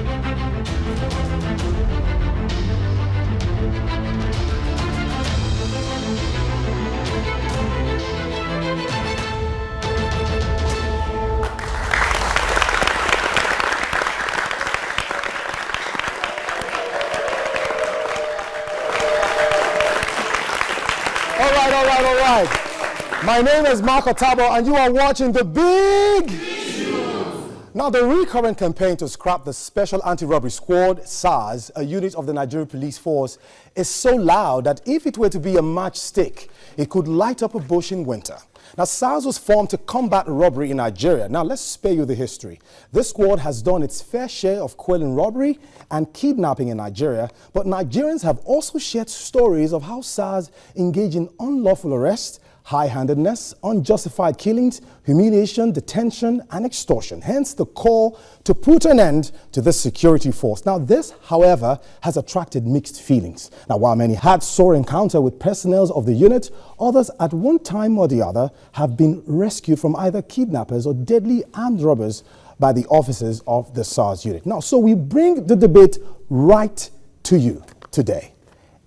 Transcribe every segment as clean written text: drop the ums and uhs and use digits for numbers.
All right. My name is Mark Otabo, and you are watching The Big Issues. Now, the recurrent campaign to scrap the Special Anti-Robbery Squad, SARS, a unit of the Nigerian Police Force, is so loud that if it were to be a matchstick, it could light up a bush in winter. Now, SARS was formed to combat robbery in Nigeria. Now, let's spare you the history. This squad has done its fair share of quelling robbery and kidnapping in Nigeria, but Nigerians have also shared stories of how SARS engage in unlawful arrest, high-handedness, unjustified killings, humiliation, detention, and extortion. Hence the call to put an end to this security force. Now, this, however, has attracted mixed feelings. Now, while many had sore encounter with personnel of the unit, others at one time or the other have been rescued from either kidnappers or deadly armed robbers by the officers of the SARS unit. Now, so we bring the debate right to you today.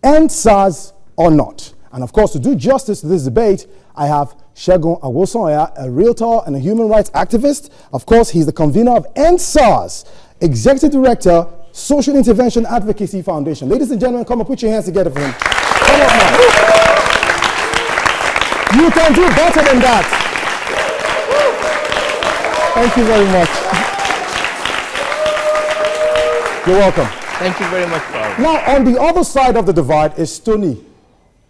End SARS or not? And of course, to do justice to this debate, I have Segun Awosonya, a realtor and a human rights activist. Of course, he's the convener of End SARS, Executive Director, Social Intervention Advocacy Foundation. Ladies and gentlemen, come and put your hands together for him. Come on now. You can do better than that. Thank you very much. You're welcome. Thank you very much, Paul. Now, on the other side of the divide is Tony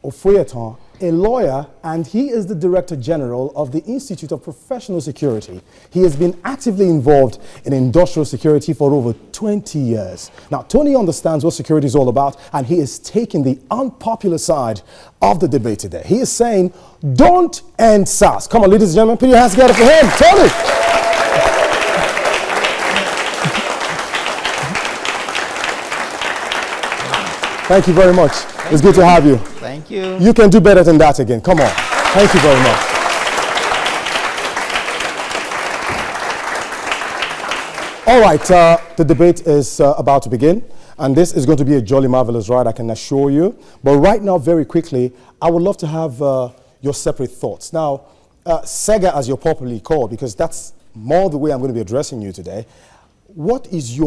Ofoyeton, a lawyer, and he is the Director General of the Institute of Professional Security. He has been actively involved in industrial security for over 20 years. Now, Tony understands what security is all about, and he is taking the unpopular side of the debate today. He is saying, don't end SARS. Come on, ladies and gentlemen, put your hands together for him. Tony! Thank you very much. It's good to have you. Thank you. You can do better than that again. Come on. Thank you very much. All right, the debate is about to begin, and this is going to be a jolly marvelous ride, I can assure you. But right now, very quickly, I would love to have your separate thoughts. Now, Sega, as you're popularly called, because that's more the way I'm going to be addressing you today. What is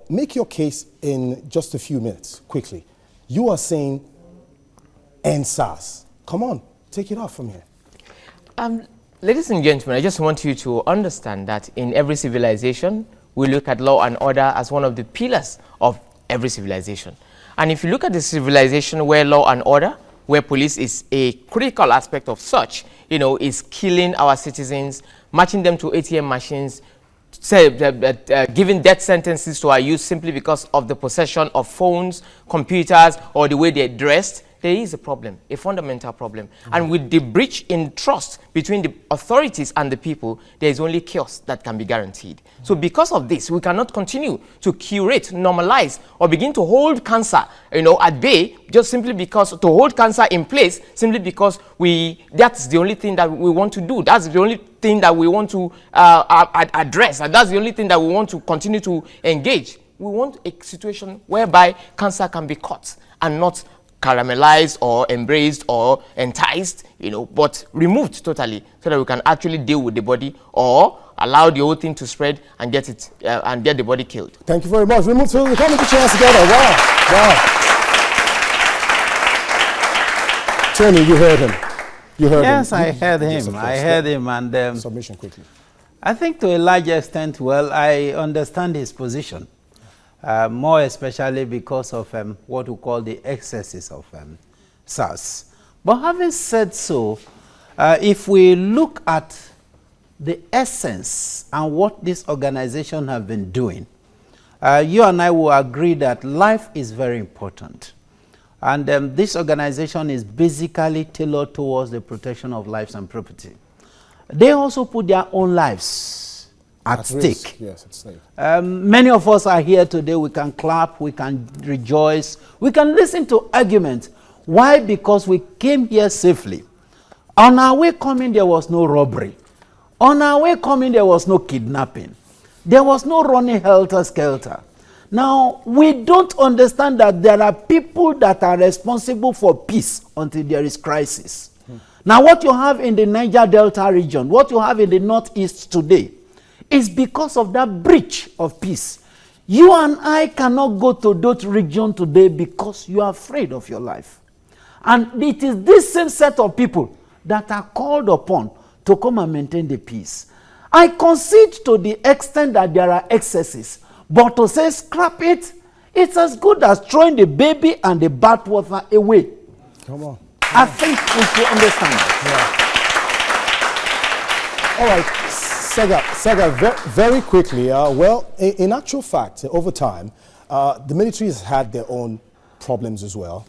make your case in just a few minutes, quickly. You are saying end SARS. Come on, take it off from here. Ladies and gentlemen, I just want you to understand that in every civilization, we look at law and order as one of the pillars of every civilization. And if you look at the civilization where law and order, where police is a critical aspect of such, is killing our citizens, matching them to ATM machines, giving death sentences to our youth simply because of the possession of phones, computers, or the way they're dressed, there is a problem, a fundamental problem. And with the breach in trust between the authorities and the people, there is only chaos that can be guaranteed. So because of this, we cannot continue to curate, normalize, or begin to hold cancer, at bay, just simply because, to hold cancer in place, simply because that's the only thing that we want to do. That's the only thing that we want to address. And that's the only thing that we want to continue to engage. We want a situation whereby cancer can be caught and not caramelized or embraced or enticed, but removed totally, so that we can actually deal with the body or allow the whole thing to spread and get it and get the body killed. Thank you very much. We move to the coming chance together. Wow. Tony, you heard him. Yes, I heard him. I heard him, and submission quickly. I think to a large extent, well, I understand his position. More especially because of what we call the excesses of SARS. But having said so, if we look at the essence and what this organization have been doing, you and I will agree that life is very important. And this organization is basically tailored towards the protection of lives and property. They also put their own lives at stake. Risk. Yes, at stake. Many of us are here today. We can clap, we can rejoice, we can listen to arguments. Why? Because we came here safely. On our way coming, there was no robbery. On our way coming, there was no kidnapping. There was no running helter-skelter. Now, we don't understand that there are people that are responsible for peace until there is crisis. Now, what you have in the Niger Delta region, what you have in the Northeast today, is because of that breach of peace. You and I cannot go to that region today because you are afraid of your life. And it is this same set of people that are called upon to come and maintain the peace. I concede to the extent that there are excesses, but to say scrap it, it's as good as throwing the baby and the bathwater away. Come on. I think we should understand that. All right, Sega, very quickly. Well, in actual fact, over time, the military has had their own problems as well.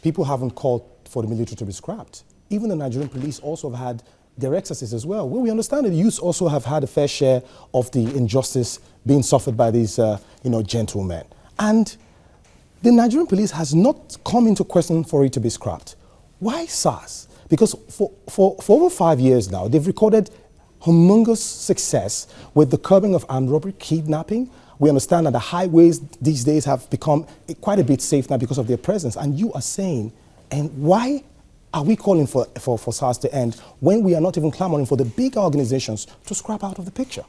People haven't called for the military to be scrapped. Even the Nigerian police also have had their excesses as well. Well, we understand that the youths also have had a fair share of the injustice being suffered by these, gentlemen. And the Nigerian police has not come into question for it to be scrapped. Why SARS? Because for over 5 years now, they've recorded humongous success with the curbing of armed robbery, kidnapping. We understand that the highways these days have become quite a bit safe now because of their presence. And you are saying, and why are we calling for SARS to end when we are not even clamoring for the big organizations to scrap out of the picture?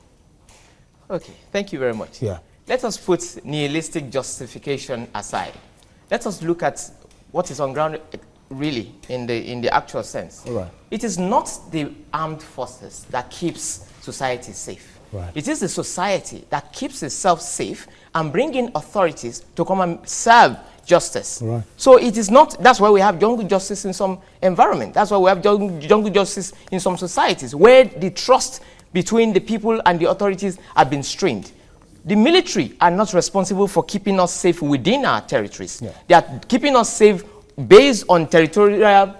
Okay, thank you very much. Yeah. Let us put nihilistic justification aside. Let us look at what is on ground really in the actual sense. All right. It is not the armed forces that keeps society safe. Right. It is the society that keeps itself safe and bring in authorities to come and serve justice. Right. So it is not, that's why we have jungle justice in some environment. That's why we have jungle justice in some societies where the trust between the people and the authorities have been strained. The military are not responsible for keeping us safe within our territories. Yeah. They are keeping us safe based on territorial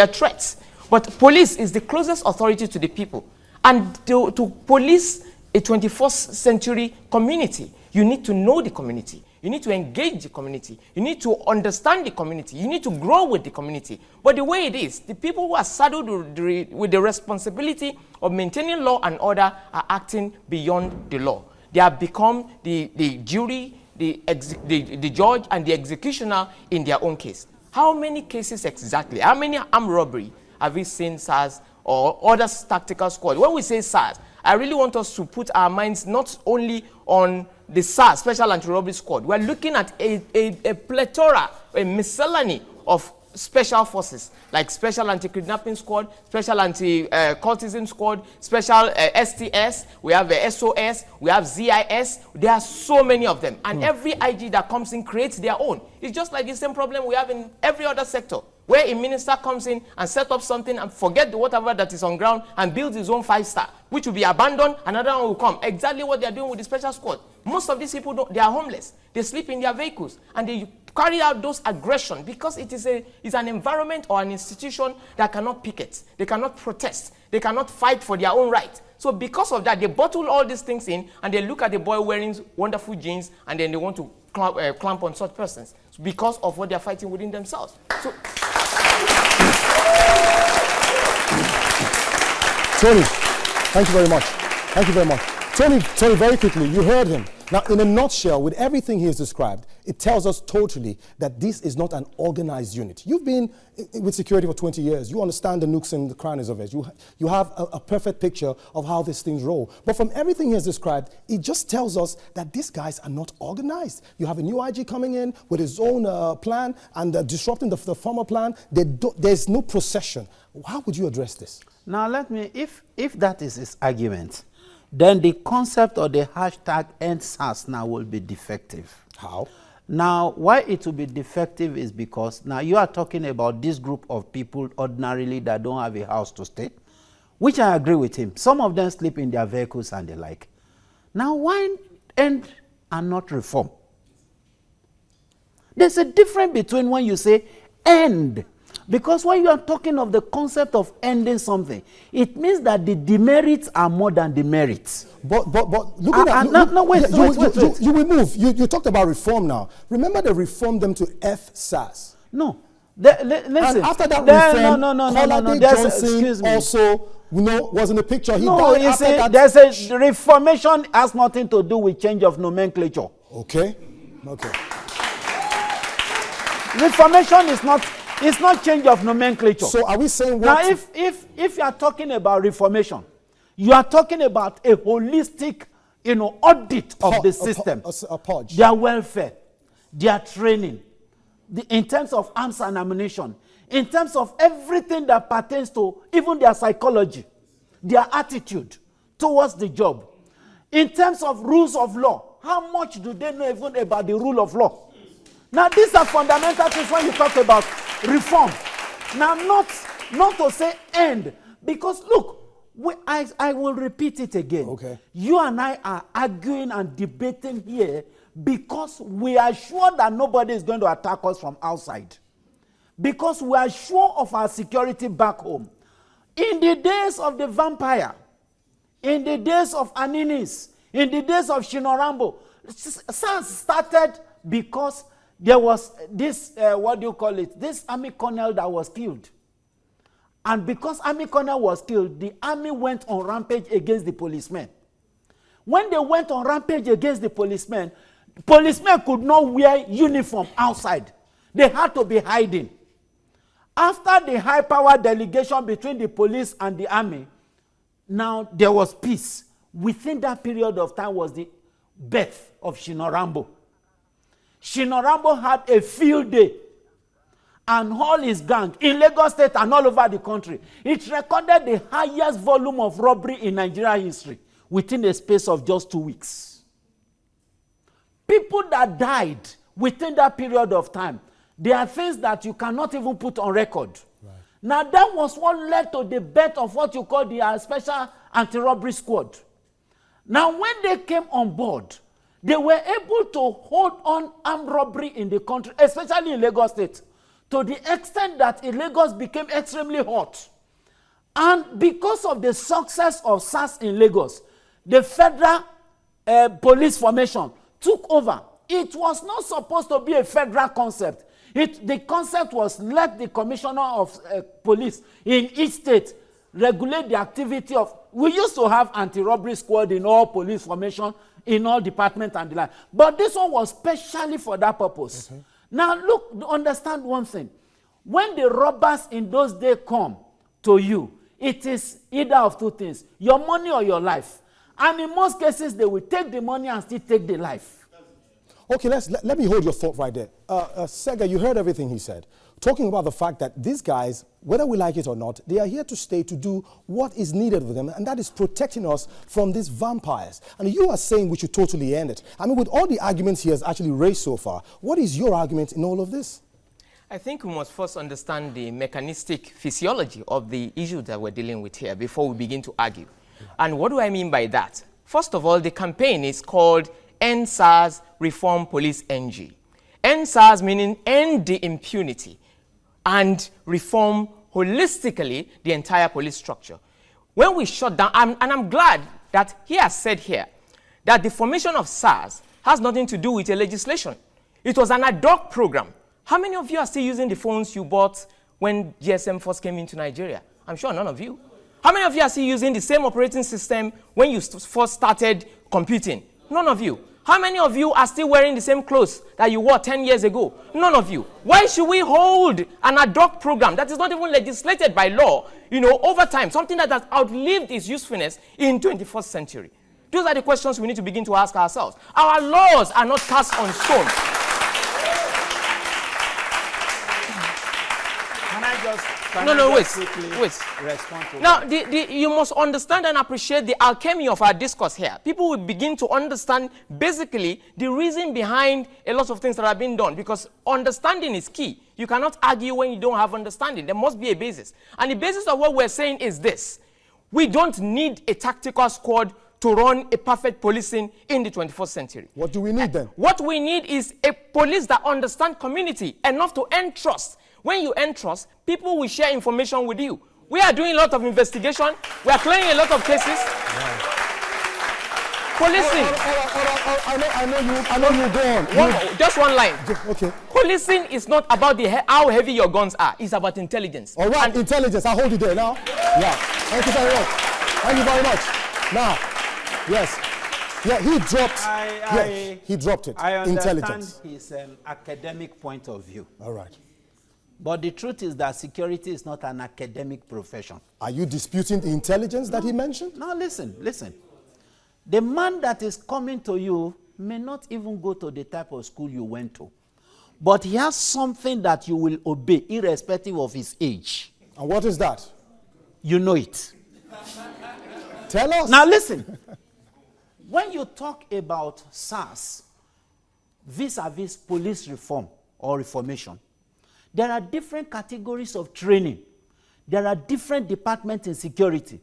threats. But police is the closest authority to the people. And to police a 21st century community, you need to know the community. You need to engage the community. You need to understand the community. You need to grow with the community. But the way it is, the people who are saddled with the responsibility of maintaining law and order are acting beyond the law. They have become the jury, the judge, and the executioner in their own case. How many cases exactly? How many armed robbery have we seen SARS or other tactical squad? When we say SARS, I really want us to put our minds not only on the SARS, Special Anti-Robbery Squad. We're looking at a plethora, a miscellany of special forces, like Special Anti-Kidnapping Squad, Special Anti-Cultism Squad, Special STS, we have SOS, we have ZIS. There are so many of them. And every IG that comes in creates their own. It's just like the same problem we have in every other sector, where a minister comes in and sets up something and forget whatever that is on ground and builds his own 5-star, which will be abandoned, another one will come. Exactly what they are doing with the special squad. Most of these people, they are homeless. They sleep in their vehicles and they carry out those aggression because it's an environment or an institution that cannot picket. They cannot protest. They cannot fight for their own right. So because of that, they bottle all these things in and they look at the boy wearing wonderful jeans and then they want to clamp on such persons because of what they're fighting within themselves. So, Tony, thank you very much. Thank you very much. Tony, very quickly, you heard him. Now, in a nutshell, with everything he has described, it tells us totally that this is not an organized unit. You've been with security for 20 years. You understand the nooks and the crannies of it. You have a perfect picture of how these things roll. But from everything he has described, it just tells us that these guys are not organized. You have a new IG coming in with his own plan and disrupting the former plan. There's no procession. How would you address this? Now, if that is his argument, then the concept or the hashtag #EndSARS now will be defective. How? Now, why it will be defective is because now you are talking about this group of people ordinarily that don't have a house to stay, which I agree with him. Some of them sleep in their vehicles and the like. Now, why end and not reform? There's a difference between when you say end. Because when you are talking of the concept of ending something, it means that the demerits are more than the merits. But looking at... wait. You will move. You talked about reform now. Remember they reformed them to F-SARS. No, Listen. And after that reform, Colade Johnson also was in the picture. He died after that. There's a reformation has nothing to do with change of nomenclature. Okay. Reformation is not change of nomenclature. So are we saying now if you are talking about reformation, you are talking about a holistic, audit of the system, their welfare, their training, in terms of arms and ammunition, in terms of everything that pertains to even their psychology, their attitude towards the job, in terms of rules of law. How much do they know even about the rule of law? Now, these are fundamental things when you talk about reform. Now, not to say end, because look, I will repeat it again. Okay. You and I are arguing and debating here because we are sure that nobody is going to attack us from outside. Because we are sure of our security back home. In the days of the vampire, in the days of Aninis, in the days of Shinorambo, SARS started because there was this, this army colonel that was killed. And because army colonel was killed, the army went on rampage against the policemen. When they went on rampage against the policemen could not wear uniform outside. They had to be hiding. After the high-power delegation between the police and the army, now there was peace. Within that period of time was the birth of Shinorambo. Shinorambo had a field day, and all his gang in Lagos State and all over the country. It recorded the highest volume of robbery in Nigeria history within a space of just 2 weeks. People that died within that period of time, there are things that you cannot even put on record. Right. Now, that was what led to the birth of what you call the Special Anti-Robbery Squad. Now, when they came on board, they were able to hold on armed robbery in the country, especially in Lagos State, to the extent that Lagos became extremely hot. And because of the success of SARS in Lagos, the federal police formation took over. It was not supposed to be a federal concept. The concept was let the commissioner of police in each state regulate the activity of. We used to have anti-robbery squad in all police formation, in all departments and the like. But this one was specially for that purpose. Okay. Now look, understand one thing. When the robbers in those days come to you, it is either of two things, your money or your life. And in most cases, they will take the money and still take the life. Okay, let me hold your thought right there. Sega, you heard everything he said. Talking about the fact that these guys, whether we like it or not, they are here to stay to do what is needed with them, and that is protecting us from these vampires. And you are saying we should totally end it. I mean, with all the arguments he has actually raised so far, what is your argument in all of this? I think we must first understand the mechanistic physiology of the issue that we're dealing with here before we begin to argue. And what do I mean by that? First of all, the campaign is called End SARS Reform Police NG. End SARS meaning end the impunity and reform holistically the entire police structure. When we shut down, and I'm glad that he has said here that the formation of SARS has nothing to do with a legislation. It was an ad hoc program. How many of you are still using the phones you bought when GSM first came into Nigeria? I'm sure none of you. How many of you are still using the same operating system when you first started computing? None of you. How many of you are still wearing the same clothes that you wore 10 years ago? None of you. Why should we hold an ad hoc program that is not even legislated by law, over time, something that has outlived its usefulness in 21st century? Those are the questions we need to begin to ask ourselves. Our laws are not cast on stone. Wait. Now, you must understand and appreciate the alchemy of our discourse here. People will begin to understand basically the reason behind a lot of things that are being done, because understanding is key. You cannot argue when you don't have understanding. There must be a basis. And the basis of what we're saying is this. We don't need a tactical squad to run a perfect policing in the 21st century. What do we need then? What we need is a police that understands community enough to earn trust. When you earn trust, people will share information with you. We are doing a lot of investigation. We are clearing a lot of cases. Yeah. Policing. I know you go on. Just one line. Okay. Policing is not about how heavy your guns are. It's about intelligence. All right, intelligence. I'll hold you there now. Yeah. Thank you very much. Thank you very much. Now, yes. Yeah, he dropped it. I understand intelligence. his academic point of view. All right. But the truth is that security is not an academic profession. Are you disputing the intelligence that he mentioned? No, listen. The man that is coming to you may not even go to the type of school you went to. But he has something that you will obey irrespective of his age. And what is that? You know it. Tell us. Now listen. When you talk about SARS vis-a-vis police reform or reformation, there are different categories of training. There are different departments in security.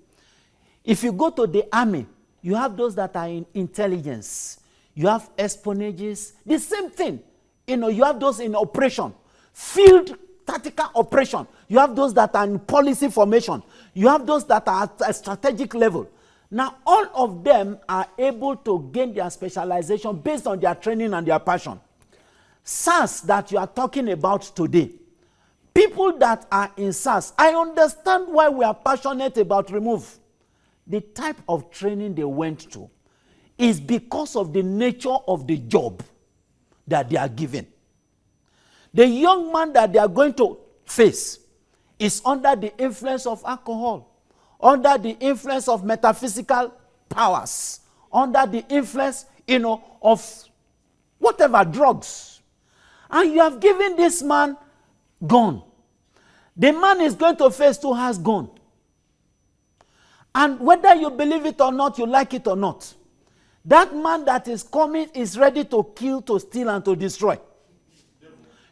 If you go to the army, you have those that are in intelligence. You have esponages. The same thing. You have those in operation. Field tactical operation. You have those that are in policy formation. You have those that are at a strategic level. Now, all of them are able to gain their specialization based on their training and their passion. SARS that you are talking about today, people that are in SARS, I understand why we are passionate about remove. The type of training they went to is because of the nature of the job that they are given. The young man that they are going to face is under the influence of alcohol, under the influence of metaphysical powers, under the influence, of whatever, drugs. And you have given this man gun. The man is going to face who has gun. And whether you believe it or not, you like it or not, that man that is coming is ready to kill, to steal, and to destroy.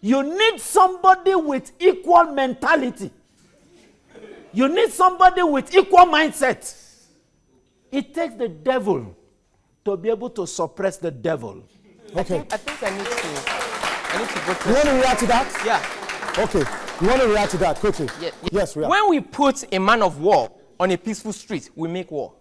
You need somebody with equal mentality. You need somebody with equal mindset. It takes the devil to be able to suppress the devil. Okay. I think I need to go to... You want to react to that? Yeah. Okay. You want to react to that quickly? Yeah. Yes, react. When we put a man of war on a peaceful street, we make war.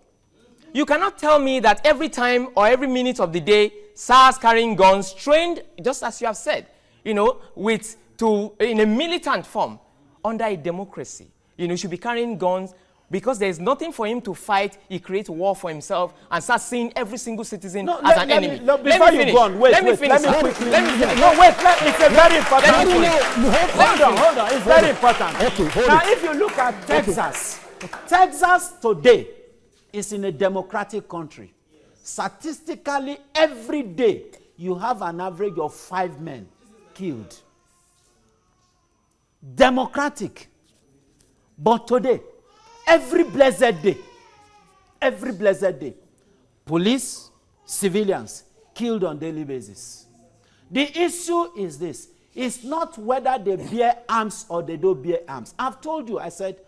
You cannot tell me that every time or every minute of the day, SARS carrying guns, trained, just as you have said, in a militant form, under a democracy, should be carrying guns because there is nothing for him to fight. He creates war for himself and starts seeing every single citizen as an enemy. Before you go on, wait, let me finish. It's a very important point. Hold on. It's very important. Okay, now, if you look at Texas, Texas today is in a democratic country. Statistically, every day, you have an average of 5 men killed. Democratic. But today, every blessed day, police, civilians killed on daily basis. The issue is this. It's not whether they bear arms or they don't bear arms. I've told you, I said,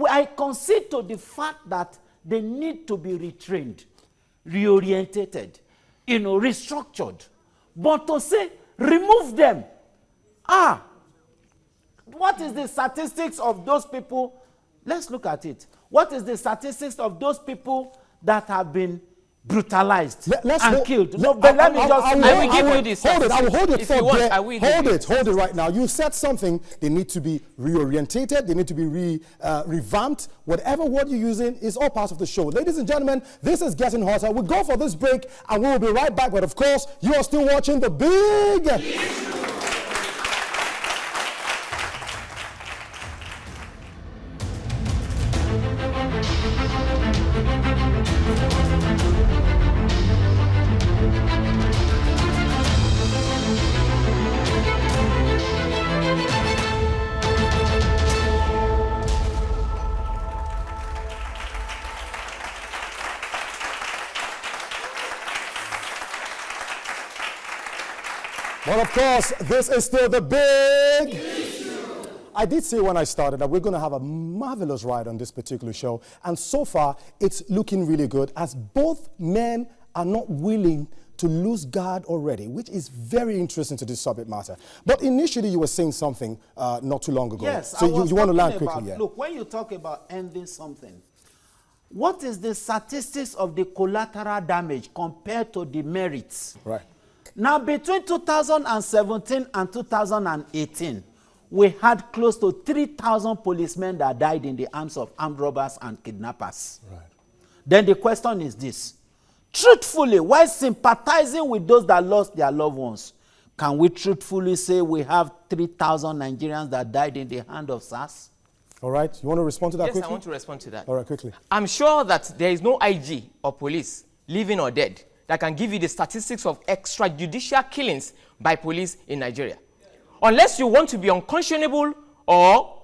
I concede to the fact that they need to be retrained, reorientated, restructured. But to say, remove them. What is the statistics of those people? Let's look at it. What is the statistics of those people that have been brutalized and killed? I will give you this. Hold it. I will hold it. If you want, I will. Hold it right now. You said something. They need to be reorientated. They need to be revamped. Whatever word you're using is all part of the show. Ladies and gentlemen, this is Getting Hotter. We'll go for this break and we will be right back. But of course, you are still watching The Big... Well, of course, this is still The Big Issue. I did say when I started that we're going to have a marvelous ride on this particular show. And so far, it's looking really good as both men are not willing to lose guard already, which is very interesting to this subject matter. But initially, you were saying something not too long ago. Yes, so you want to learn quickly. Look, when you talk about ending something, what is the statistics of the collateral damage compared to the merits? Right. Now, between 2017 and 2018, we had close to 3,000 policemen that died in the arms of armed robbers and kidnappers. Right. Then the question is this. Truthfully, while sympathizing with those that lost their loved ones, can we truthfully say we have 3,000 Nigerians that died in the hand of Sars? All right. You want to respond to that quickly? Yes, I want to respond to that. All right, quickly. I'm sure that there is no IG or police, living or dead, that can give you the statistics of extrajudicial killings by police in Nigeria. Unless you want to be unconscionable or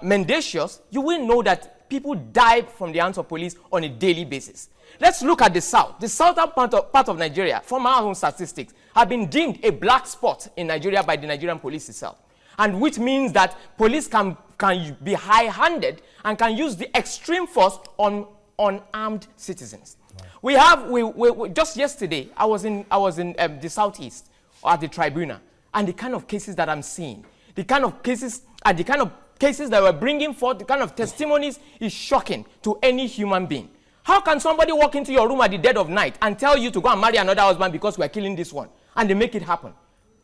mendacious, you will know that people die from the hands of police on a daily basis. Let's look at the South. The southern part of Nigeria, from our own statistics, have been deemed a black spot in Nigeria by the Nigerian police itself. And which means that police can be high-handed and can use the extreme force on unarmed citizens. Right. We just yesterday, I was in the Southeast at the tribunal. And the kind of cases that I'm seeing, the kind of cases that we're bringing forth, the kind of testimonies is shocking to any human being. How can somebody walk into your room at the dead of night and tell you to go and marry another husband because we're killing this one? And they make it happen.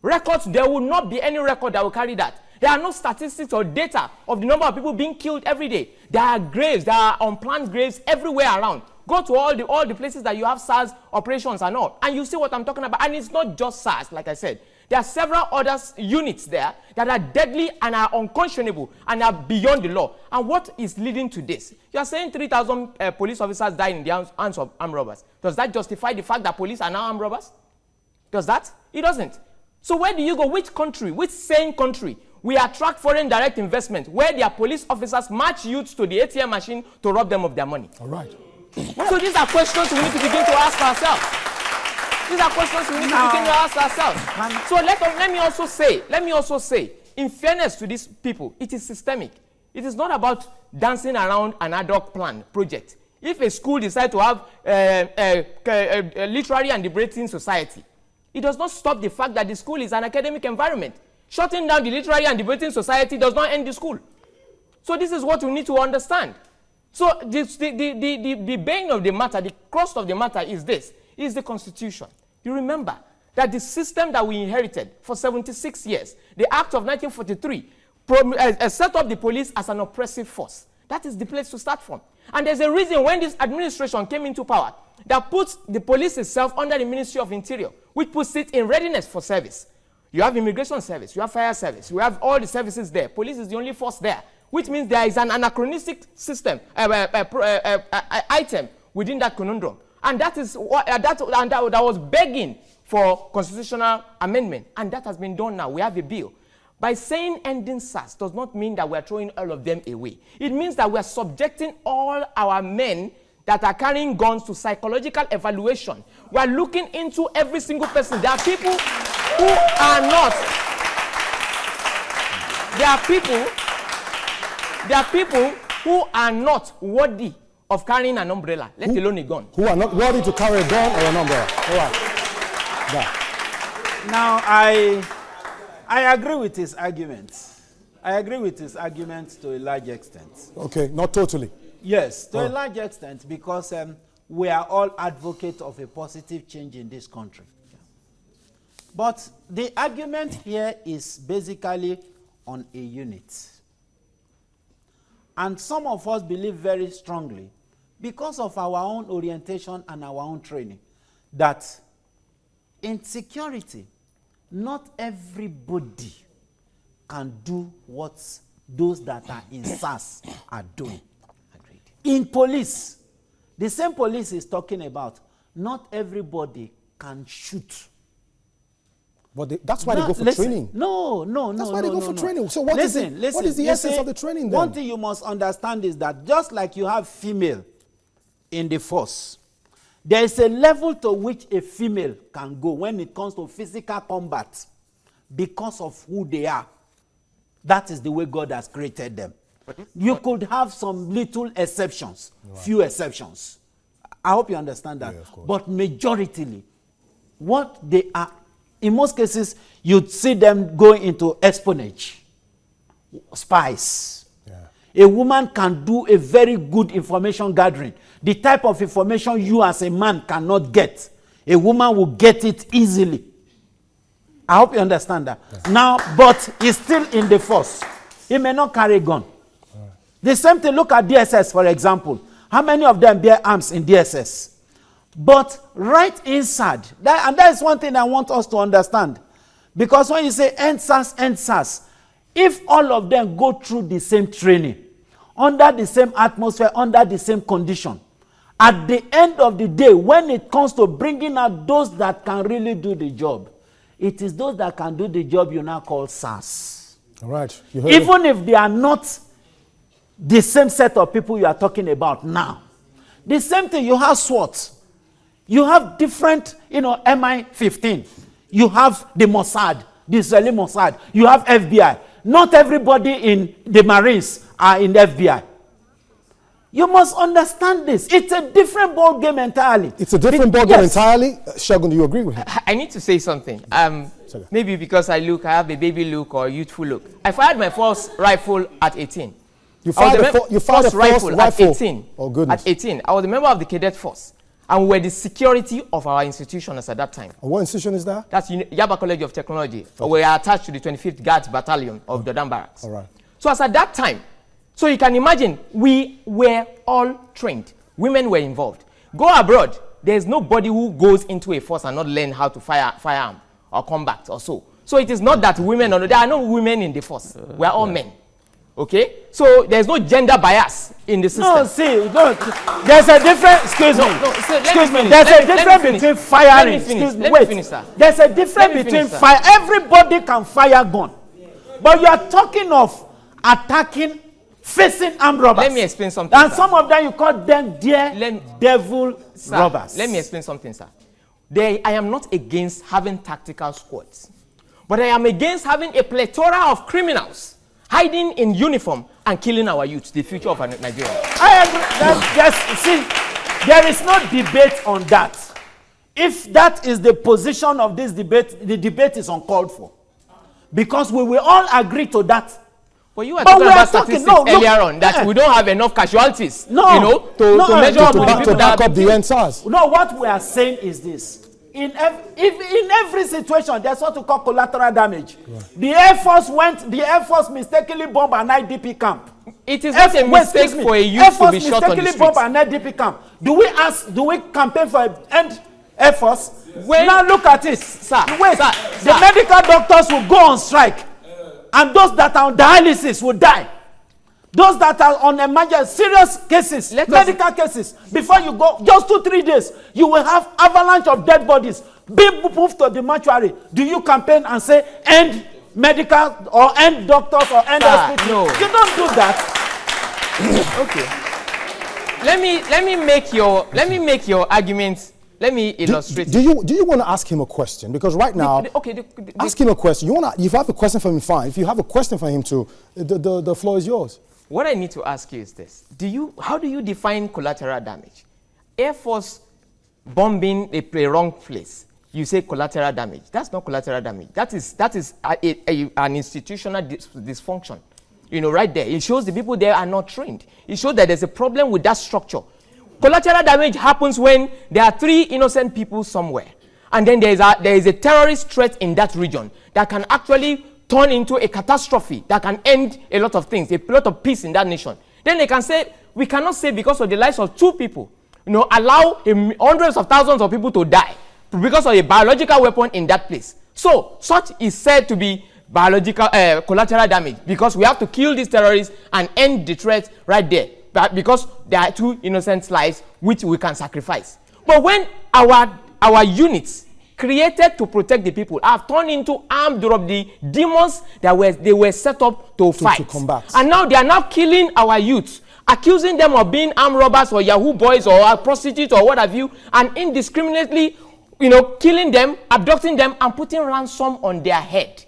Records, there will not be any record that will carry that. There are no statistics or data of the number of people being killed every day. There are graves, there are unplanned graves everywhere around. Go to all the places that you have SARS operations and all, and you see what I'm talking about. And it's not just SARS, like I said. There are several other units there that are deadly and are unconscionable and are beyond the law. And what is leading to this? You are saying 3,000 police officers died in the hands of armed robbers. Does that justify the fact that police are now armed robbers? Does that? It doesn't. So where do you go? Which country, which sane country will attract foreign direct investment where their police officers match youths to the ATM machine to rob them of their money? All right. So these are questions we need to begin to ask ourselves. These are questions we need to begin to ask ourselves. So let me also say, in fairness to these people, it is systemic. It is not about dancing around an ad hoc plan project. If a school decides to have a literary and debating society, it does not stop the fact that the school is an academic environment. Shutting down the literary and debating society does not end the school. So this is what we need to understand. So the bane of the matter, the crust of the matter is this, is the Constitution. You remember that the system that we inherited for 76 years, the Act of 1943, set up the police as an oppressive force. That is the place to start from. And there's a reason when this administration came into power that puts the police itself under the Ministry of Interior, which puts it in readiness for service. You have immigration service, you have fire service, you have all the services there. Police is the only force there, which means there is an anachronistic system, item within that conundrum. And that is what that was begging for constitutional amendment. And that has been done now. We have a bill. By saying ending SARS does not mean that we are throwing all of them away. It means that we are subjecting all our men that are carrying guns to psychological evaluation. We are looking into every single person. There are people who are not. There are people who are not worthy of carrying an umbrella, let alone a gun. Who are not worthy to carry a gun or an umbrella. All right. Yeah. Now, I agree with his arguments. I agree with his arguments to a large extent. Okay, not totally. Yes, to a large extent, because we are all advocates of a positive change in this country. But the argument here is basically on a unit. And some of us believe very strongly, because of our own orientation and our own training, that in security, not everybody can do what those that are in SARS are doing. Agreed. In police, the same police is talking about, not everybody can shoot. But that's why they go for training. No. That's why they go for training. So what is the essence of the training then? One thing you must understand is that just like you have female in the force, there is a level to which a female can go when it comes to physical combat because of who they are. That is the way God has created them. You could have some little exceptions, few exceptions. I hope you understand that. Yeah, but majoritarily, what they are, in most cases, you'd see them go into espionage, spies. Yeah. a woman can do a very good information gathering. The type of information you as a man cannot get, a woman will get it easily. I hope you understand that. Yes. Now, but he's still in the force. He may not carry a gun. The same thing, look at DSS, for example. How many of them bear arms in DSS? But right inside, and that is one thing I want us to understand. Because when you say end SARS, if all of them go through the same training, under the same atmosphere, under the same condition, at the end of the day, when it comes to bringing out those that can really do the job, it is those that can do the job you now call SARS. All right. Even if they are not the same set of people you are talking about now. The same thing, you have SWAT. You have different, MI-15. You have the Mossad, the Israeli Mossad. You have FBI. Not everybody in the Marines are in the FBI. You must understand this. It's a different ball game entirely. It's a different ball game entirely? Shogun, do you agree with him? I need to say something. Maybe because I have a baby look or youthful look. I fired my first rifle at 18. You fired the first rifle at 18. Oh, goodness. At 18. I was a member of the cadet force. And we were the security of our institution at that time. And what institution is that? That's Yaba College of Technology. Okay. We are attached to the 25th Guards Battalion of Dodan Barracks. All right. So as at that time, so you can imagine, we were all trained. Women were involved. Go abroad, there's nobody who goes into a force and not learn how to firearm or combat or so. So it is not that women, there are no women in the force. We are all men. Okay? So there's no gender bias in the system. No, see, look, there's a difference, excuse me, there's a difference between firing, there's a difference between fire, everybody can fire gun. But you are talking of attacking, facing armed robbers. Let me explain something, and some of them you call them devil robbers. Let me explain something, sir. I am not against having tactical squads. But I am against having a plethora of criminals hiding in uniform and killing our youth, the future of Nigeria. I agree. See, there is no debate on that. If that is the position of this debate, the debate is uncalled for. Because we will all agree to that. But you were talking about statistics earlier on that we don't have enough casualties, to measure up with the people to back up the end SARS. No, what we are saying is this. In every situation, there's what we call collateral damage. Right. The Air Force mistakenly bombed an IDP camp. It is not a mistake for a youth to be shot on the streets. mistakenly bombed an IDP camp. Do we campaign for end Air Force? Now look at it. The medical doctors will go on strike. And those that are on dialysis will die. Those that are on emergency, serious cases, medical cases, before you go, just 2-3 days, you will have avalanche of dead bodies being moved to the mortuary. Do you campaign and say, end medical, or end doctors, or end hospital? No. You don't do that. Okay. Let me make your argument. Let me illustrate. Do you want to ask him a question? Because right now, ask him a question. If you have a question for him, fine. If you have a question for him too, the floor is yours. What I need to ask you is this. How do you define collateral damage? Air Force bombing a wrong place. You say collateral damage. That's not collateral damage. That is an institutional dysfunction. Right there. It shows the people there are not trained. It shows that there's a problem with that structure. Collateral damage happens when there are 3 innocent people somewhere. And then there is a terrorist threat in that region that can actually turn into a catastrophe that can end a lot of things, a lot of peace in that nation. Then they can say, we cannot say because of the lives of 2 people, allow hundreds of thousands of people to die because of a biological weapon in that place. So, such is said to be biological collateral damage because we have to kill these terrorists and end the threat right there. But because there are 2 innocent lives which we can sacrifice. But when our units created to protect the people have turned into armed the demons that they were set up to fight. To combat. And now they are now killing our youth, accusing them of being armed robbers or Yahoo boys or prostitutes or what have you, and indiscriminately, killing them, abducting them, and putting ransom on their head.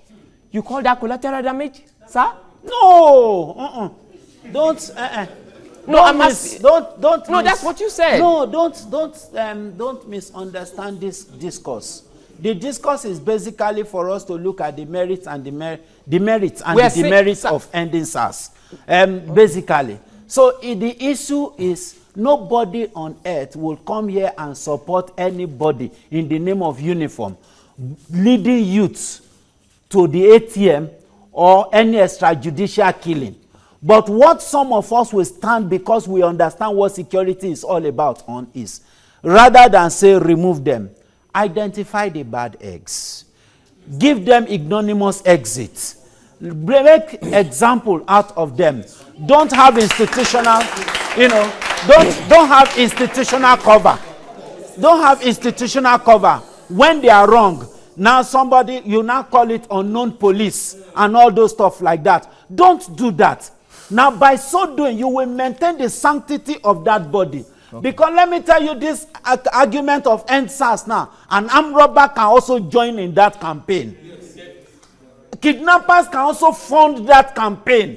You call that collateral damage, sir? No. Don't. No, I'm asking. Don't. No, that's what you said. No, don't misunderstand this discourse. The discourse is basically for us to look at the merits and the demerits of ending SARS. Basically. So the issue is nobody on earth will come here and support anybody in the name of uniform, leading youths to the ATM or any extrajudicial killing. But what some of us will stand because we understand what security is all about on is, rather than say remove them, identify the bad eggs, give them ignominious exits, make example out of them. Don't have institutional, don't have institutional cover. Don't have institutional cover. When they are wrong, now somebody, you now call it unknown police and all those stuff like that. Don't do that. Now, by so doing, you will maintain the sanctity of that body. Okay. Because let me tell you this argument of end SARS now. An armed robber can also join in that campaign. Yes. Kidnappers can also fund that campaign.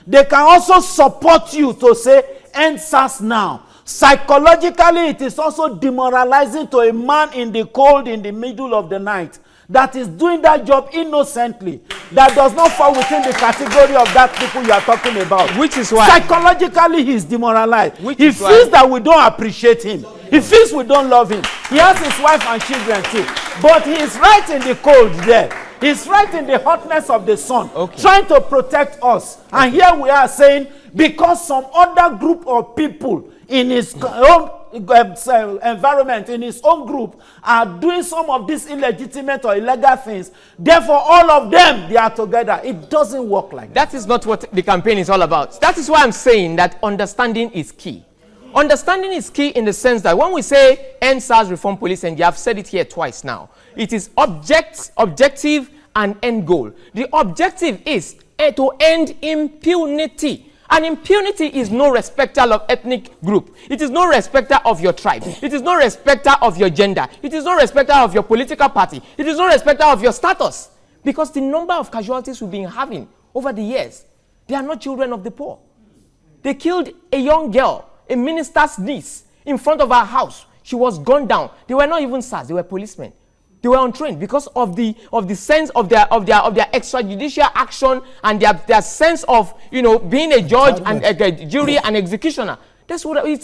They can also support you to say end SARS now. Psychologically, it is also demoralizing to a man in the cold in the middle of the night that is doing that job innocently, that does not fall within the category of that people you are talking about. Which is why psychologically he is demoralized. He feels that we don't appreciate him. He feels we don't love him. He has his wife and children too. But he is right in the cold there. He's right in the hotness of the sun, trying to protect us. And here we are saying, because some other group of people in his own environment, in his own group, are doing some of these illegitimate or illegal things, therefore all of them, they are together. It doesn't work like that. That is not what the campaign is all about. That is why I'm saying that understanding is key. Understanding is key in the sense that when we say end SARS reform police, and you have said it here twice now, it is objective and end goal. The objective is to end impunity. And impunity is no respecter of ethnic group. It is no respecter of your tribe. It is no respecter of your gender. It is no respecter of your political party. It is no respecter of your status. Because the number of casualties we've been having over the years, they are not children of the poor. They killed a young girl, a minister's niece, in front of our house. She was gunned down. They were not even SARS, they were policemen. They were untrained because of the sense of their extrajudicial action and their sense of being a judge and a jury and executioner. That's what we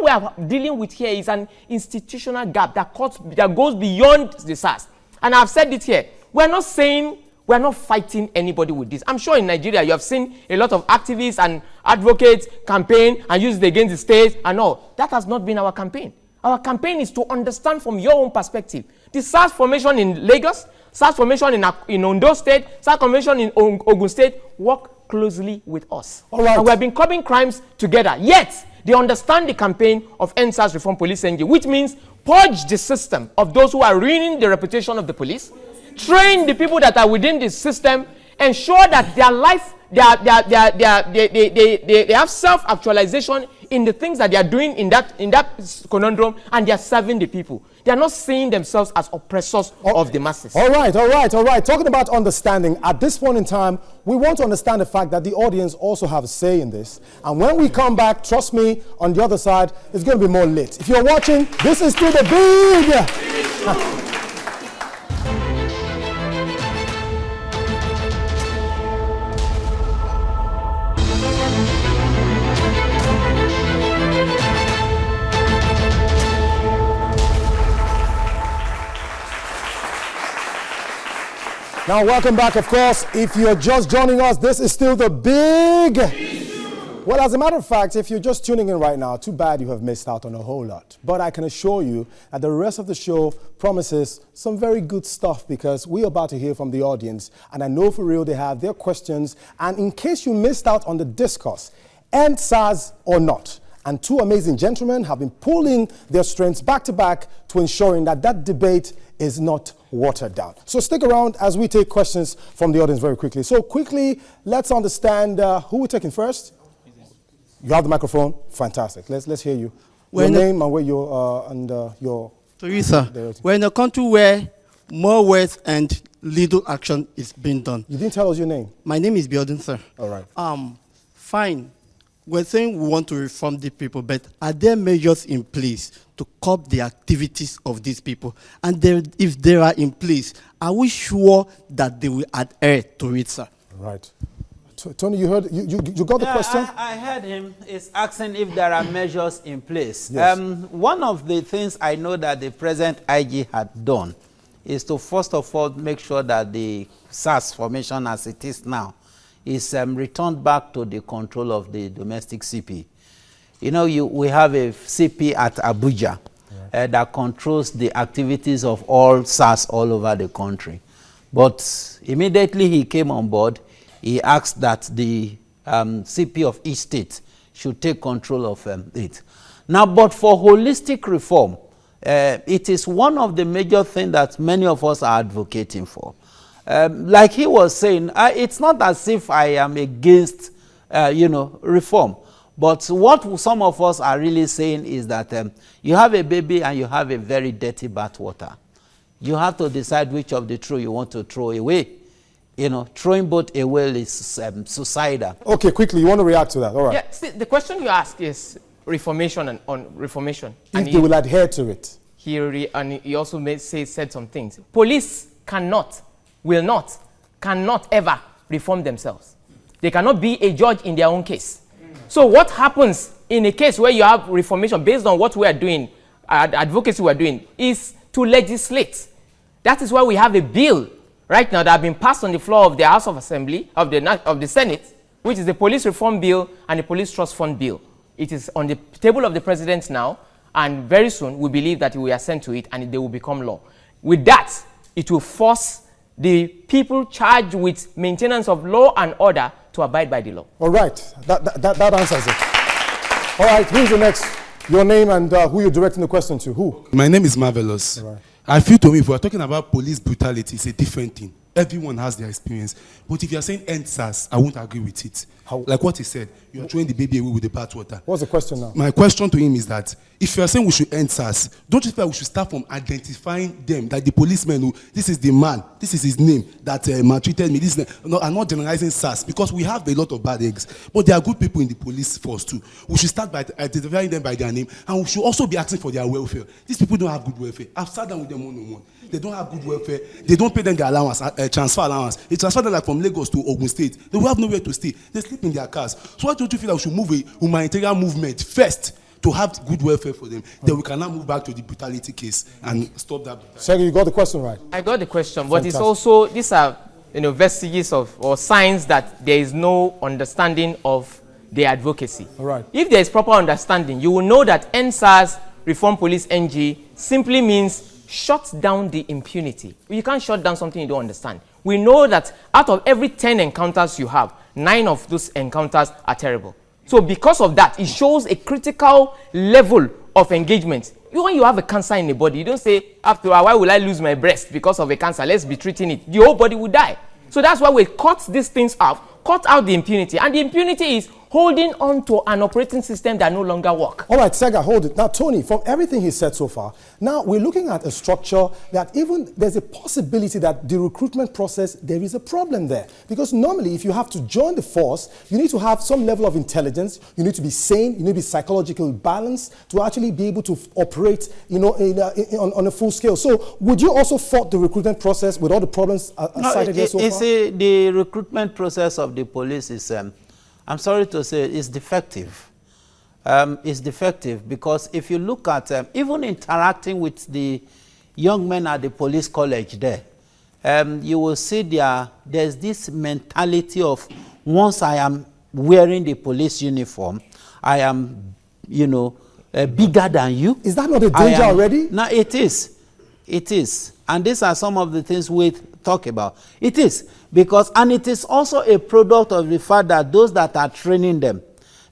are dealing with here is an institutional gap that goes beyond the SARS. And I've said it here. We're not fighting anybody with this. I'm sure in Nigeria you have seen a lot of activists and advocates campaign and use it against the state and all. That has not been our campaign. Our campaign is to understand from your own perspective. The SARS formation in Lagos, SARS formation in Ondo State, SARS formation in Ogun State work closely with us. All right. And we have been curbing crimes together. Yet, they understand the campaign of end SARS reform police engine, which means purge the system of those who are ruining the reputation of the police, train the people that are within the system, ensure that their life, they have self-actualization in the things that they are doing in that conundrum, and they are serving the people. They are not seeing themselves as oppressors of the masses. All right. Talking about understanding, at this point in time, we want to understand the fact that the audience also have a say in this. And when we come back, trust me, on the other side, it's going to be more lit. If you're watching, this is To The Big. Now, welcome back, of course. If you're just joining us, this is still The Big. Well, as a matter of fact, if you're just tuning in right now, too bad you have missed out on a whole lot. But I can assure you that the rest of the show promises some very good stuff because we're about to hear from the audience. And I know for real they have their questions. And in case you missed out on the discourse, end SARS or not, and two amazing gentlemen have been pulling their strengths back to back to ensuring that that debate is not watered down. So stick around as we take questions from the audience very quickly. So quickly, let's understand who we're taking first. You have the microphone. Fantastic. Let's hear you. Your name and where your Teresa, we're in a country where more words and little action is being done. You didn't tell us your name. My name is Biodun, sir. All right. Fine. we're saying we want to reform the people, but are there measures in place to curb the activities of these people? And if they are in place, are we sure that they will adhere to it, sir? Right. Tony, you heard, you got the question? I heard him. He's asking if there are measures in place. Yes. One of the things I know that the present IG had done is to first of all make sure that the SARS formation as it is now is returned back to the control of the domestic CP. You know, we have a CP at Abuja that controls the activities of all SARS all over the country. But immediately he came on board, he asked that the CP of each state should take control of it. Now, but for holistic reform, it is one of the major things that many of us are advocating for. Like he was saying, it's not as if I am against, reform. But what some of us are really saying is that you have a baby and you have a very dirty bathwater. You have to decide which of the two you want to throw away. You know, throwing both away is suicidal. Okay, quickly, you want to react to that? All right. Yeah, see, the question you ask is reformation and on reformation. If they will adhere to it. He also said some things. Police cannot ever reform themselves. They cannot be a judge in their own case. So what happens in a case where you have reformation based on what we are doing, advocacy we are doing, is to legislate. That is why we have a bill right now that has been passed on the floor of the House of Assembly, of the Senate, which is the Police Reform Bill and the Police Trust Fund Bill. It is on the table of the President now, and very soon we believe that we are sent to it and they will become law. With that, it will force the people charged with maintenance of law and order to abide by the law. All right, that answers it. All right, who's the next? Your name and who you're directing the question to. Who? My name is Marvelous. Right. I feel to me, if we're talking about police brutality, it's a different thing. Everyone has their experience. But if you're saying end SARS, I won't agree with it. How? Like what he said, you're throwing the baby away with the bathwater. What's the question now? My question to him is that if you're saying we should end SARS, don't you feel like we should start from identifying them, like the policeman who, this is the man, this is his name, that maltreated me, this is, no, I'm not generalizing SARS, because we have a lot of bad eggs, but there are good people in the police force too. We should start by identifying them by their name, and we should also be asking for their welfare. These people don't have good welfare. I've sat down with them one-on-one. They don't have good welfare. They don't pay them their allowance, transfer allowance. They transfer them like from Lagos to Ogun State. They will have nowhere to stay. They sleep in their cars. So why don't you feel like we should move a humanitarian movement first to have good welfare for them? Then we can now move back to the brutality case and stop that. Sergey, you got the question right. I got the question, but it's also, these are vestiges of, or signs that there is no understanding of their advocacy. All right. If there is proper understanding, you will know that NSAS, Reform Police NG, simply means shut down the impunity. You can't shut down something you don't understand. We know that out of every 10 encounters you have, 9 of those encounters are terrible. So because of that, it shows a critical level of engagement. When you have a cancer in the body, you don't say, after a while, why will I lose my breast because of a cancer? Let's be treating it. The whole body will die. So that's why we cut these things out, cut out the impunity. And the impunity is holding on to an operating system that no longer works. All right, Sega, hold it. Now, Tony, from everything he said so far, now we're looking at a structure that even there's a possibility that the recruitment process, there is a problem there. Because normally, if you have to join the force, you need to have some level of intelligence, you need to be sane, you need to be psychologically balanced to actually be able to operate, on a full scale. So, would you also fault the recruitment process with all the problems cited here so far? The recruitment process of the police is, I'm sorry to say, it's defective. It's defective because if you look at even interacting with the young men at the police college there, you will see there's this mentality of once I am wearing the police uniform, I am, bigger than you. Is that not a danger already? No, it is. It is. And these are some of the things we talk about. It is. Because, and it is also a product of the fact that those that are training them,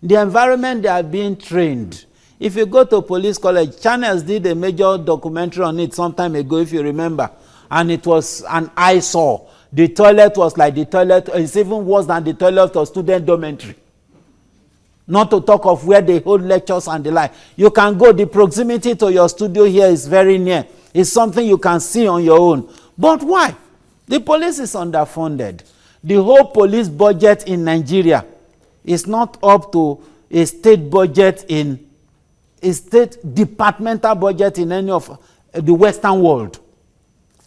the environment they are being trained. If you go to police college, Channels did a major documentary on it some time ago, if you remember. And it was an eyesore. The toilet was like the toilet, it's even worse than the toilet of student dormitory. Not to talk of where they hold lectures and the like. You can go, the proximity to your studio here is very near. It's something you can see on your own. But why? The police is underfunded. The whole police budget in Nigeria is not up to, a state budget in a state departmental budget in any of the Western world.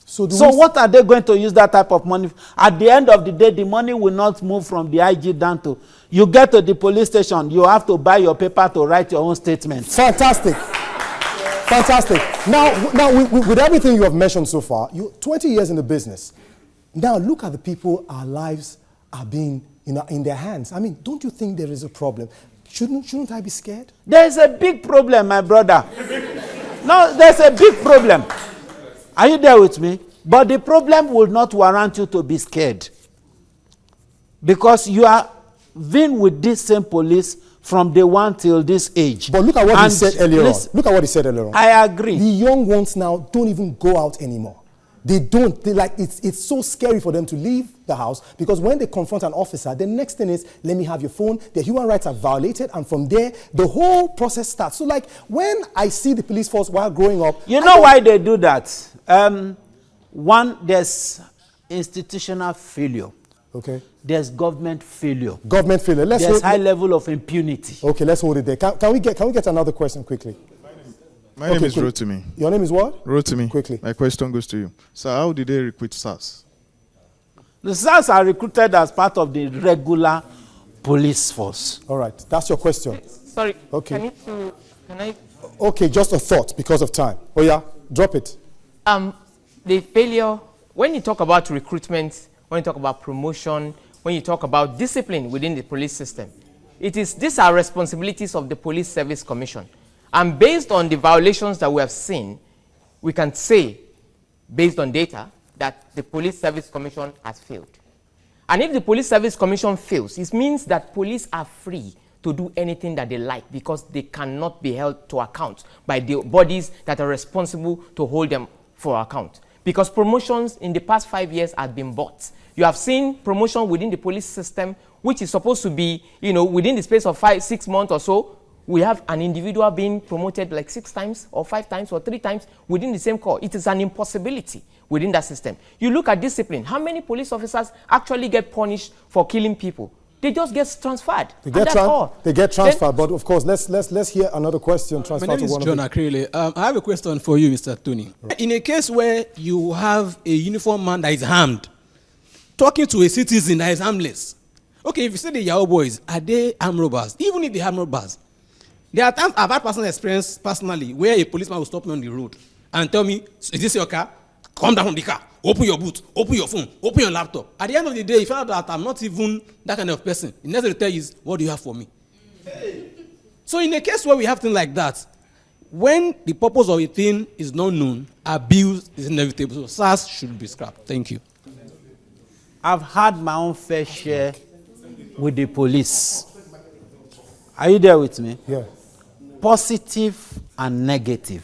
So what are they going to use that type of money? At the end of the day, the money will not move from the IG down to, you get to the police station, you have to buy your paper to write your own statement. Fantastic. Fantastic. Now with everything you have mentioned so far, you 20 years in the business. Now look at the people our lives are being in their hands. I mean, don't you think there is a problem? Shouldn't I be scared? There is a big problem, my brother. No, there's a big problem. Are you there with me? But the problem will not warrant you to be scared. Because you are been with this same police from day one till this age. But look at what he said earlier on. Look at what he said earlier on. I agree. The young ones now don't even go out anymore. They don't. They like it's so scary for them to leave the house because when they confront an officer, the next thing is, let me have your phone. Their human rights are violated, and from there, the whole process starts. So, like when I see the police force while growing up, you know why they do that? One, there's institutional failure. Okay. There's government failure. Government failure. There's high level of impunity. Okay, let's hold it there. Can we get another question quickly? My name is Rotimi. Your name is what? Rotimi. Quickly. My question goes to you. So how did they recruit SARS? The SARS are recruited as part of the regular police force. All right. That's your question. Sorry. Okay. Can I? Okay, just a thought because of time. Oh yeah, drop it. The failure, when you talk about recruitment, when you talk about promotion, when you talk about discipline within the police system, these are responsibilities of the Police Service Commission. And based on the violations that we have seen, we can say, based on data, that the Police Service Commission has failed. And if the Police Service Commission fails, it means that police are free to do anything that they like because they cannot be held to account by the bodies that are responsible to hold them for account. Because promotions in the past 5 years have been bought. You have seen promotion within the police system, which is supposed to be, within the space of 6 months or so. We have an individual being promoted like 6 times or 5 times or 3 times within the same corps. It is an impossibility within that system. You look at discipline. How many police officers actually get punished for killing people? They just get transferred. They get transferred. But of course, let's hear another question. My name is John Akrele. I have a question for you, Mr. Tony. Right. In a case where you have a uniformed man that is armed, talking to a citizen that is armless. Okay, if you say the Yahoo boys, are they armed robbers? Even if they are armed robbers, there are times I've had personal experience personally where a policeman will stop me on the road and tell me, is this your car? Come down from the car. Open your boot. Open your phone. Open your laptop. At the end of the day, you find out that I'm not even that kind of person. The next thing to tell you is, what do you have for me? So in a case where we have things like that, when the purpose of a thing is not known, abuse is inevitable. So SARS should be scrapped. Thank you. I've had my own fair share with the police. Are you there with me? Yeah. Positive and negative.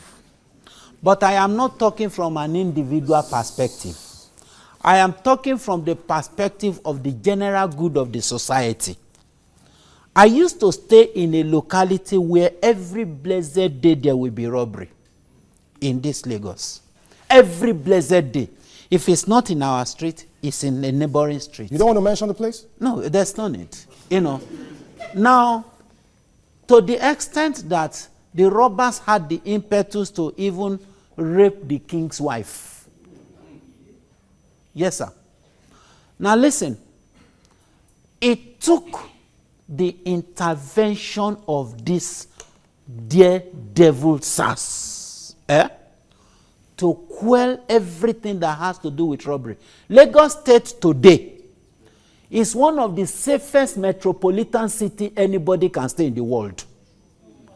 But I am not talking from an individual perspective. I am talking from the perspective of the general good of the society. I used to stay in a locality where every blessed day there will be robbery in this Lagos. Every blessed day. If it's not in our street, it's in a neighboring street. You don't want to mention the place? No, there's no need. Now, to the extent that the robbers had the impetus to even rape the king's wife. Yes, sir. Now listen. It took the intervention of this dear devil SARS to quell everything that has to do with robbery. Lagos State today is one of the safest metropolitan cities anybody can stay in the world.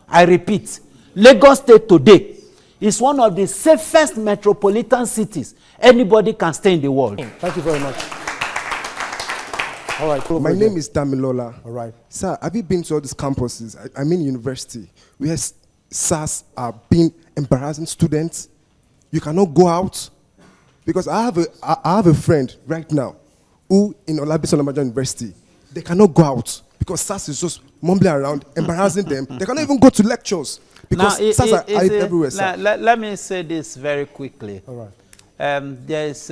I repeat, Lagos State today is one of the safest metropolitan cities anybody can stay in the world. Thank you very much. All right. My name is Damilola. All right. Sir, have you been to all these campuses? I mean university, where SARS are being embarrassing students? You cannot go out? Because I have a friend right now who in Olabisi Olamaja University, they cannot go out because SARS is just mumbling around, embarrassing them. They cannot even go to lectures because SARS are everywhere, sir. Let me say this very quickly. All right. There is,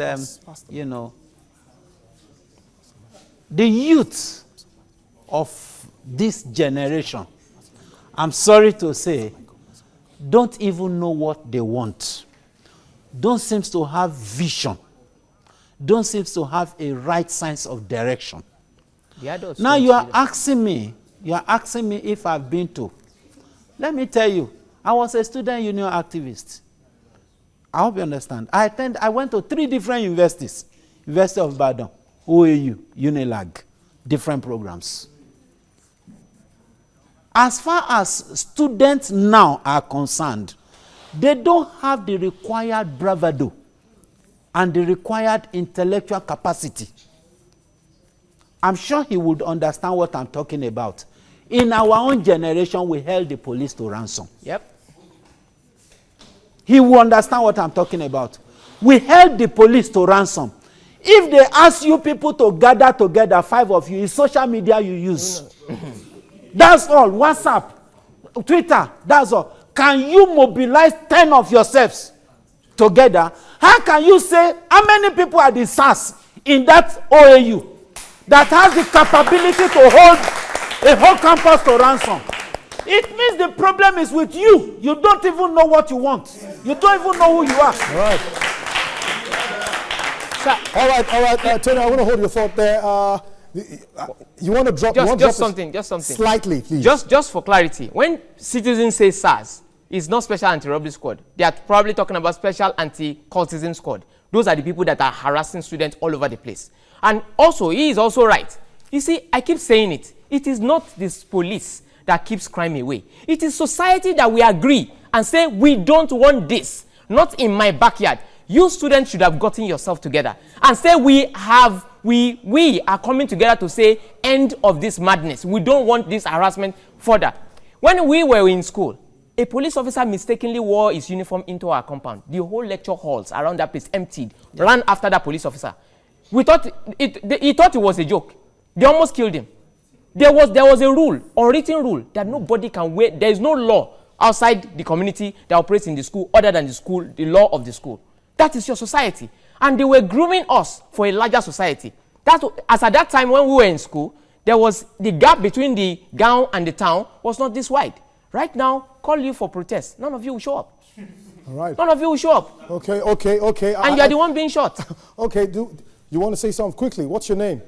the youth of this generation I'm sorry to say, don't even know what they want. Don't seem to have vision. Don't seem to have a right sense of direction. Now you are asking me if I've been to. Let me tell you, I was a student union activist. I hope you understand. I went to 3 different universities. University of Ibadan, OAU, Unilag, different programs. As far as students now are concerned, they don't have the required bravado and the required intellectual capacity. I'm sure he would understand what I'm talking about. In our own generation, we held the police to ransom. Yep. He will understand what I'm talking about. We held the police to ransom. If they ask you people to gather together, 5 of you, it's social media you use. That's all. WhatsApp, Twitter, that's all. Can you mobilize 10 of yourselves together? How can you say, how many people are the SARS in that OAU that has the capability to hold a whole campus to ransom? It means the problem is with you. You don't even know what you want. You don't even know who you are. All right. All right, Tony, I want to hold your thought there. You want to drop just something. Slightly, please. Just for clarity, when citizens say SARS, it's not special anti-robbery squad. They are probably talking about special anti-cultism squad. Those are the people that are harassing students all over the place. And also, he is also right. You see, I keep saying it. It is not this police that keeps crime away. It is society that we agree and say, we don't want this. Not in my backyard. You students should have gotten yourself together and say we are coming together to say end of this madness. We don't want this harassment further. When we were in school, a police officer mistakenly wore his uniform into our compound. The whole lecture halls around that place emptied, ran after that police officer. We thought he thought it was a joke. They almost killed him. There was a rule, unwritten rule, that nobody can wear. There is no law outside the community that operates in the school other than the law of the school. That is your society. And they were grooming us for a larger society. As at that time when we were in school, there was the gap between the gown and the town was not this wide. Right now, call you for protest. None of you will show up. All right. None of you will show up. Okay. And you're the one being shot. Okay, you want to say something quickly? What's your name?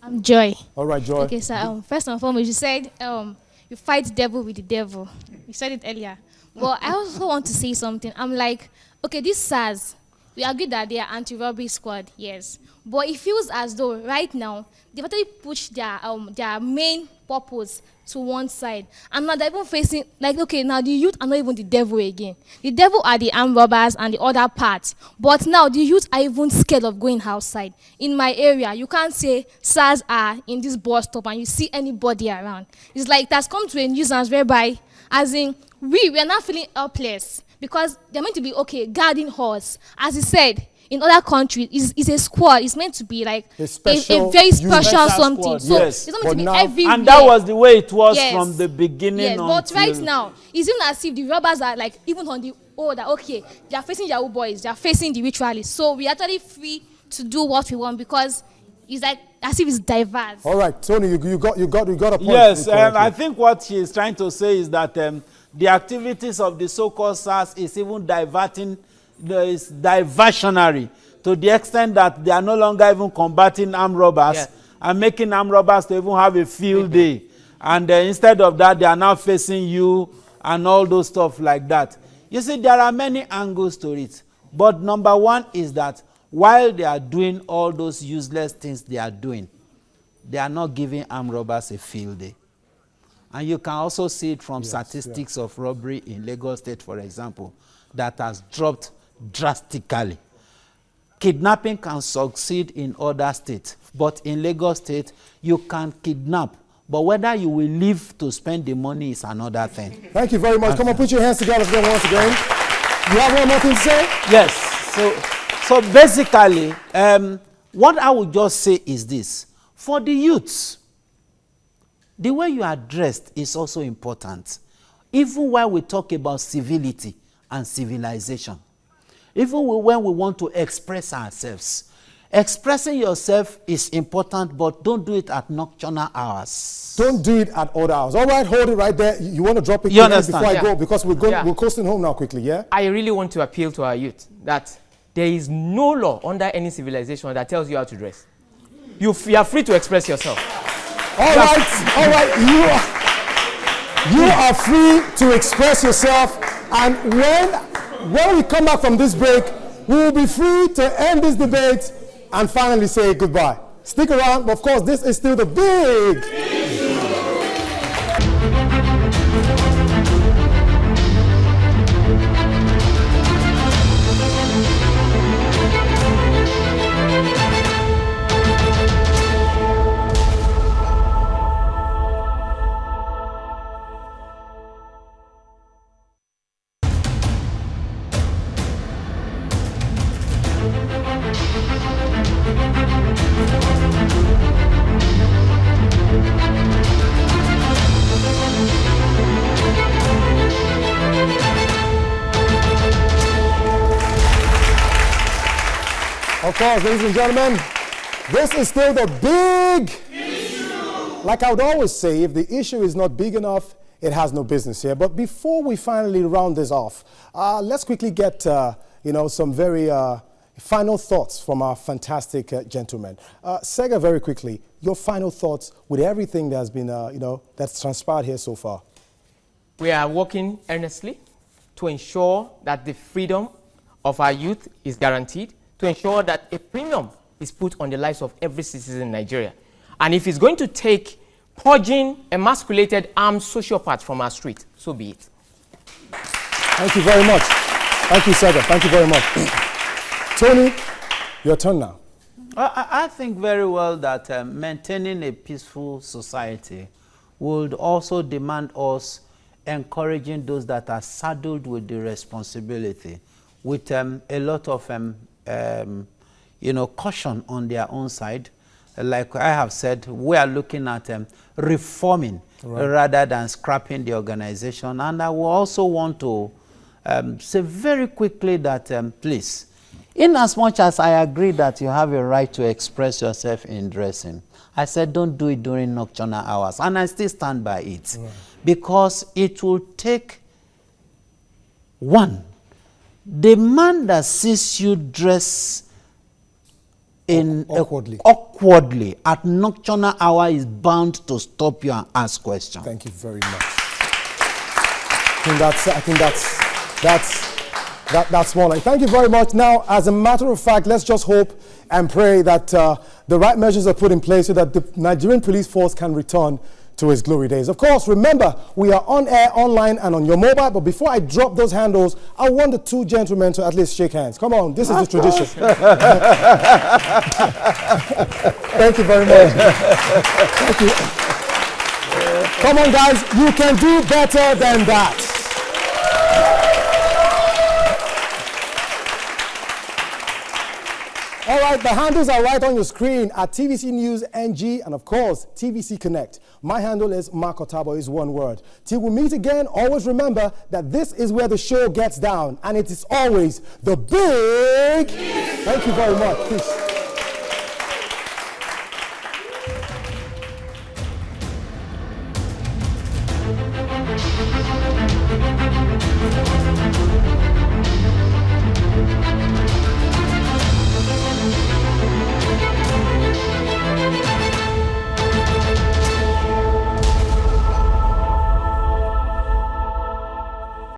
I'm Joy. All right, Joy. Okay, so first and foremost, you said you fight the devil with the devil. You said it earlier. Well, I also want to say something. I'm like, okay, this SARS, we agree that they are anti-robbery squad, yes. But it feels as though right now, they've actually pushed their main purpose to one side. And now they're even facing, like, okay, now the youth are not even the devil again. The devil are the armed robbers and the other parts. But now the youth are even scared of going outside. In my area, you can't say SARS are in this bus stop and you see anybody around. It's like that's come to a nuisance whereby, as in, we are not feeling helpless because they're meant to be, okay, guarding us. As he said, in other countries, it's a squad. It's meant to be like a very special something. Squad, so yes. it's not meant to be everywhere. And that was the way it was from the beginning. Yes, but right now, it's even as if the robbers are like, even on the order, okay, they are facing Yahoo boys, they are facing the ritualists. So we are actually free to do what we want because it's like as if it's diverse. All right, Tony, you got a point. Yes, I think what he is trying to say is that the activities of the so-called SARS is even is diversionary to the extent that they are no longer even combating armed robbers and making armed robbers to even have a field day. And instead of that, they are now facing you and all those stuff like that. You see, there are many angles to it. But number one is that while they are doing all those useless things they are doing, they are not giving armed robbers a field day. And you can also see it from statistics of robbery in Lagos State, for example, that has dropped drastically. Kidnapping can succeed in other states, but in Lagos State, you can kidnap. But whether you will live to spend the money is another thing. Thank you very much. Come on, put your hands together once again. You have one more thing to say? Yes. So basically, what I would just say is this. For the youths, the way you are dressed is also important. Even when we talk about civility and civilization, even when we want to express ourselves, Expressing yourself is important, but don't do it at nocturnal hours. Don't do it at odd hours. All right, hold it right there. You want to drop it You quickly understand? before I Yeah. go, because we're Yeah. coasting home now quickly, yeah? I really want to appeal to our youth that there is no law under any civilization that tells you how to dress. You are free to express yourself. All right. You are free to express yourself, and when we come back from this break, we will be free to end this debate and finally say goodbye. Stick around, but of course, this is still the big. Of course, ladies and gentlemen, this is still the big issue. Like I would always say, if the issue is not big enough, it has no business here. But before we finally round this off, let's quickly get some very final thoughts from our fantastic gentlemen. Sega, very quickly, your final thoughts with everything that's been, that's transpired here so far. We are working earnestly to ensure that the freedom of our youth is guaranteed, to ensure that a premium is put on the lives of every citizen in Nigeria. And if it's going to take purging emasculated armed sociopaths from our street, so be it. Thank you very much. Thank you, Sega. Thank you very much. Tony, your turn now. I think very well that maintaining a peaceful society would also demand us encouraging those that are saddled with the responsibility, with a lot of caution on their own side. Like I have said, we are looking at reforming rather than scrapping the organization. And I will also want to say very quickly that, please, in as much as I agree that you have a right to express yourself in dressing, I said don't do it during nocturnal hours. And I still stand by it. Because it will take, one, the man that sees you dress in awkwardly at nocturnal hour is bound to stop you and ask questions. Thank you very much. I think that's more like. Thank you very much. Now, as a matter of fact, let's just hope and pray that the right measures are put in place so that the Nigerian police force can return to its glory days. Of course, remember, we are on air, online, and on your mobile. But before I drop those handles, I want the two gentlemen to at least shake hands. Come on, this is the tradition. Thank you very much. Thank you. Come on, guys, you can do better than that. All right, the handles are right on your screen at TVC News NG and, of course, TVC Connect. My handle is Mark Otabo, is one word. Till we meet again, always remember that this is where the show gets down, and it is always the big. Thank you very much. Peace.